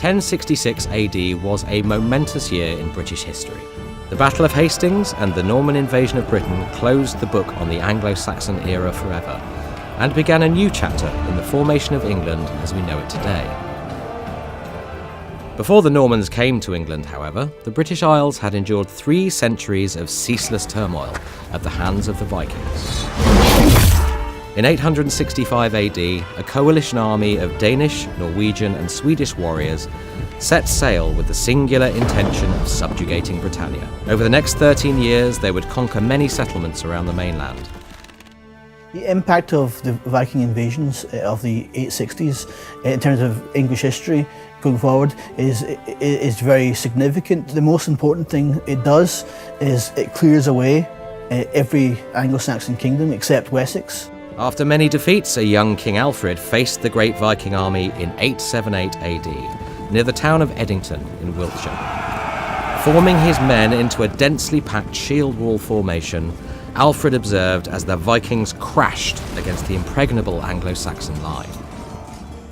1066 AD was a momentous year in British history. The Battle of Hastings and the Norman invasion of Britain closed the book on the Anglo Saxon era forever, and began a new chapter in the formation of England as we know it today. Before the Normans came to England, however, the British Isles had endured 3 centuries of ceaseless turmoil at the hands of the Vikings. In 865 AD, a coalition army of Danish, Norwegian and Swedish warriors set sail with the singular intention of subjugating Britannia. Over the next 13 years, they would conquer many settlements around the mainland. The impact of the Viking invasions of the 860s in terms of English history going forward is very significant. The most important thing it does is it clears away every Anglo-Saxon kingdom except Wessex. After many defeats, a young King Alfred faced the great Viking army in 878 AD, near the town of Edington in Wiltshire. Forming his men into a densely packed shield wall formation, Alfred observed as the Vikings crashed against the impregnable Anglo-Saxon line.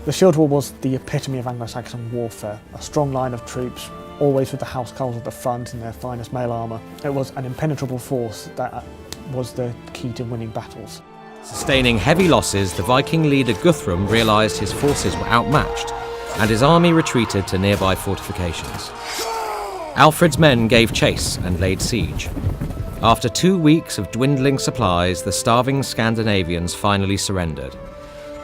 The shield wall was the epitome of Anglo-Saxon warfare, a strong line of troops, always with the housecarls at the front in their finest mail armour. It was an impenetrable force that was the key to winning battles. Sustaining heavy losses, the Viking leader Guthrum realised his forces were outmatched, and his army retreated to nearby fortifications. Alfred's men gave chase and laid siege. After 2 weeks of dwindling supplies, the starving Scandinavians finally surrendered.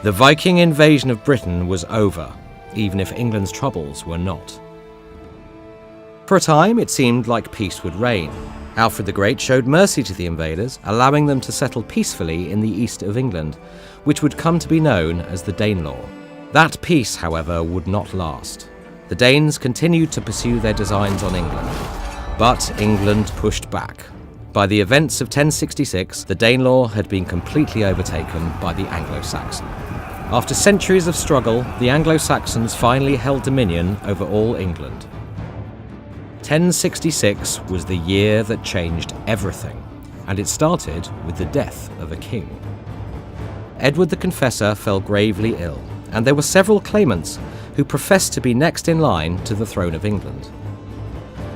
The Viking invasion of Britain was over, even if England's troubles were not. For a time, it seemed like peace would reign. Alfred the Great showed mercy to the invaders, allowing them to settle peacefully in the east of England, which would come to be known as the Danelaw. That peace, however, would not last. The Danes continued to pursue their designs on England, but England pushed back. By the events of 1066, the Danelaw had been completely overtaken by the Anglo-Saxon. After centuries of struggle, the Anglo-Saxons finally held dominion over all England. 1066 was the year that changed everything, and it started with the death of a king. Edward the Confessor fell gravely ill, and there were several claimants who professed to be next in line to the throne of England.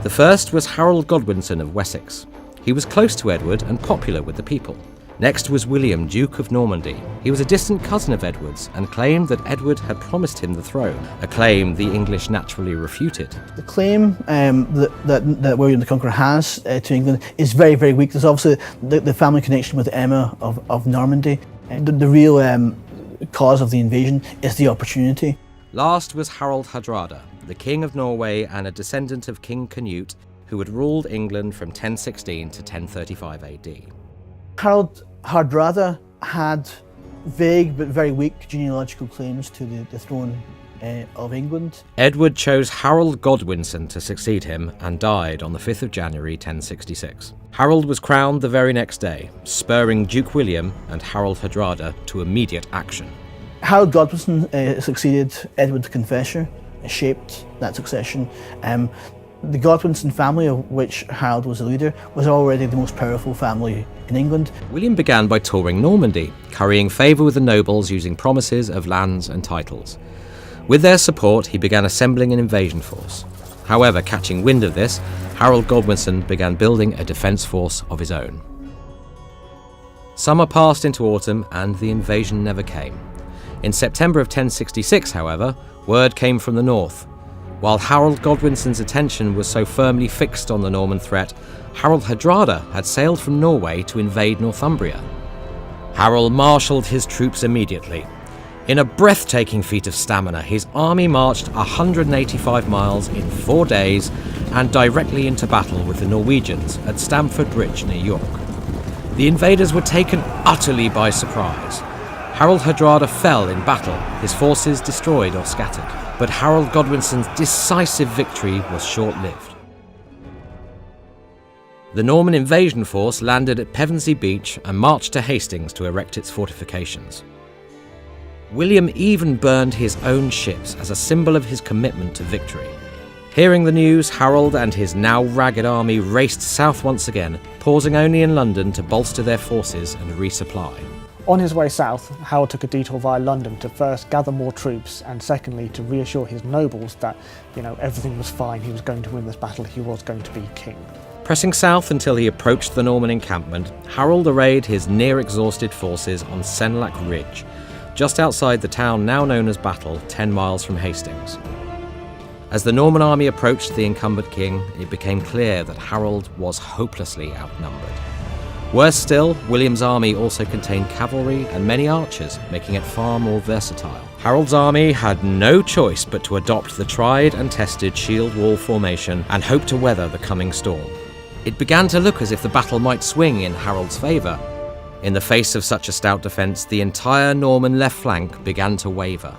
The first was Harold Godwinson of Wessex. He was close to Edward and popular with the people. Next was William, Duke of Normandy. He was a distant cousin of Edward's and claimed that Edward had promised him the throne, a claim the English naturally refuted. The claim that William the Conqueror has to England is very, very weak. There's obviously the family connection with Emma of Normandy. The real cause of the invasion is the opportunity. Last was Harald Hardrada, the King of Norway and a descendant of King Canute, who had ruled England from 1016 to 1035 AD. Harald Hardrada had vague but very weak genealogical claims to the throne of England. Edward chose Harold Godwinson to succeed him and died on the 5th of January 1066. Harold was crowned the very next day, spurring Duke William and Harald Hardrada to immediate action. Harold Godwinson succeeded Edward the Confessor, shaped that succession. The Godwinson family, of which Harold was the leader, was already the most powerful family in England. William began by touring Normandy, currying favour with the nobles using promises of lands and titles. With their support, he began assembling an invasion force. However, catching wind of this, Harold Godwinson began building a defence force of his own. Summer passed into autumn and the invasion never came. In September of 1066, however, word came from the north. While Harold Godwinson's attention was so firmly fixed on the Norman threat, Harald Hardrada had sailed from Norway to invade Northumbria. Harold marshalled his troops immediately. In a breathtaking feat of stamina, his army marched 185 miles in 4 days and directly into battle with the Norwegians at Stamford Bridge near York. The invaders were taken utterly by surprise. Harald Hardrada fell in battle, his forces destroyed or scattered. But Harold Godwinson's decisive victory was short-lived. The Norman invasion force landed at Pevensey Beach and marched to Hastings to erect its fortifications. William even burned his own ships as a symbol of his commitment to victory. Hearing the news, Harold and his now ragged army raced south once again, pausing only in London to bolster their forces and resupply. On his way south, Harold took a detour via London to first gather more troops and secondly to reassure his nobles that, everything was fine, he was going to win this battle, he was going to be king. Pressing south until he approached the Norman encampment, Harold arrayed his near-exhausted forces on Senlac Ridge, just outside the town now known as Battle, 10 miles from Hastings. As the Norman army approached the incumbent king, it became clear that Harold was hopelessly outnumbered. Worse still, William's army also contained cavalry and many archers, making it far more versatile. Harold's army had no choice but to adopt the tried and tested shield wall formation and hope to weather the coming storm. It began to look as if the battle might swing in Harold's favour. In the face of such a stout defence, the entire Norman left flank began to waver.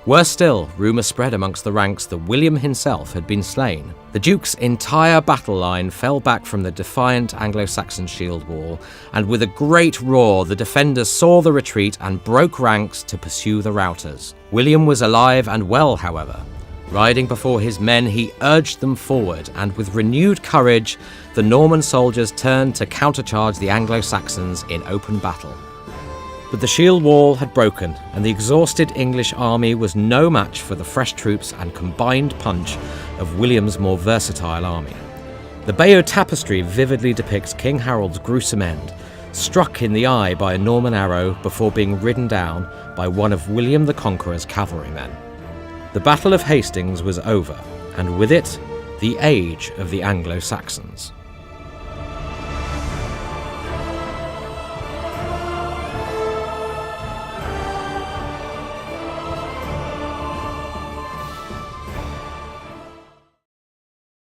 Worse still, rumour spread amongst the ranks that William himself had been slain. The Duke's entire battle line fell back from the defiant Anglo-Saxon shield wall, and with a great roar the defenders saw the retreat and broke ranks to pursue the routers. William was alive and well, however. Riding before his men, he urged them forward, and with renewed courage, the Norman soldiers turned to countercharge the Anglo-Saxons in open battle. But the shield wall had broken, and the exhausted English army was no match for the fresh troops and combined punch of William's more versatile army. The Bayeux Tapestry vividly depicts King Harold's gruesome end, struck in the eye by a Norman arrow before being ridden down by one of William the Conqueror's cavalrymen. The Battle of Hastings was over, and with it, the age of the Anglo-Saxons.